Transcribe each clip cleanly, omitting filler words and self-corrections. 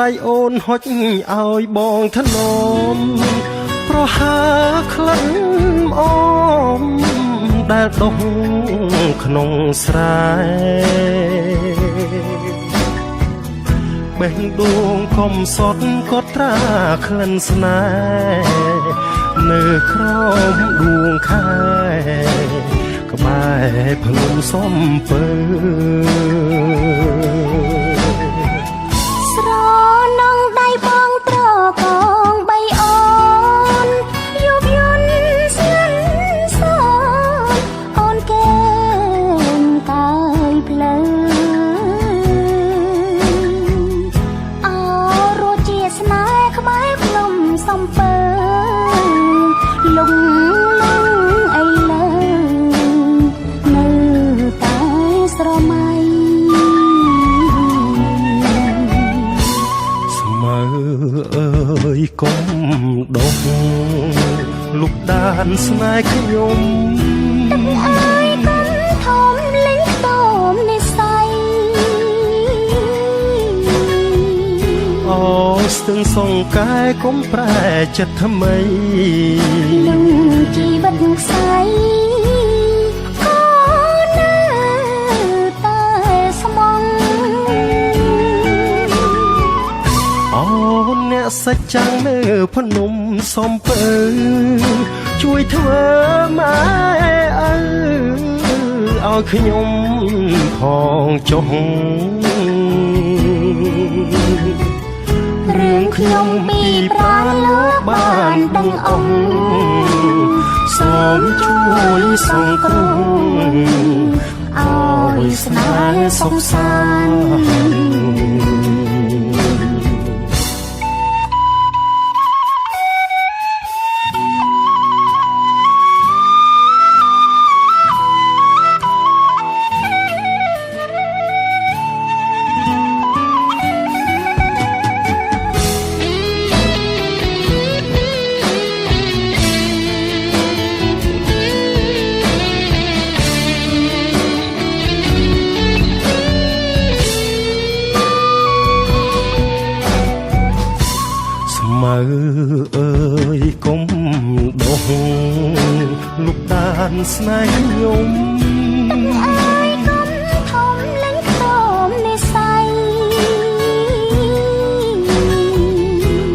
ដៃអូនហុចឲ្យបងថ្នមប្រហើក្លិនអមដែលដុះក្នុងស្រែបេះដូងកុំសត់ក៏ត្រាក្លិនស្នេហ៍នៅក្រោមដួងខែក្បែរភ្នំសំពើស្រនងដៃបងត្រកងបីអូនយុបយន់ស្និនសអូនកែមកាយភ្លើអររជាស្នេហ៍ក្បែរភ្នំសំពើលងលងអីលើនៅតែស្រមៃស្មើអើយកុំដុះលុបដានស្នេហ៍ខ្ញុំទឹកអើយកុំធំលេងតមនិស័យអូស្ទឹងសងកាយកុំប្រែចិត្តថ្មីនឹងជីវិតខ្សែក៏នៅតែស្មងអូអ្នកសច្ចាំងនៅភ្នំសំពើជួយធ្វើម៉ែឪឲ្យខ្ញុំផងចុះរឿងខ្ញុំពីប្រាណលោកបានដឹងអង្គសូមជួយសង្គ្រោះឲ្យស្នេហ៍សុខសាន្តមើអើយកុំដុះលុបដានស្នេហ៍ខ្ញុំទឹកអើយកុំធំលេងតមនិស័យ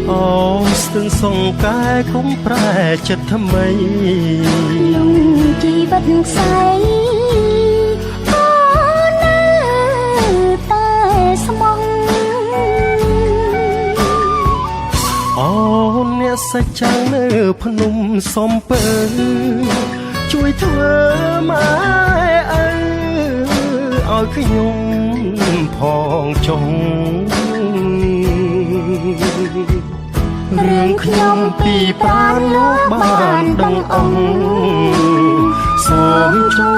អូស្ទឹងសងកាយកុំប្រែចិត្តថ្មីនឹងជីវិតខ្សែក៏នៅតែស្មងអូអ្នកសច្ចាំងនៅភ្នំសំពើជួយធ្វើម៉ែឪឲ្យខ្ញុំផងចុះរឿងខ្ញុំពីប្រាណលោកបានដឹងអង្គសូមជួ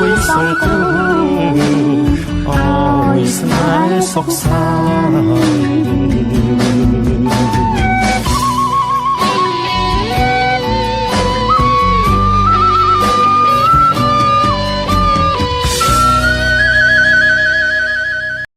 យសង្គ្រោះឲ្យស្នេហ៍សុខសាន្ត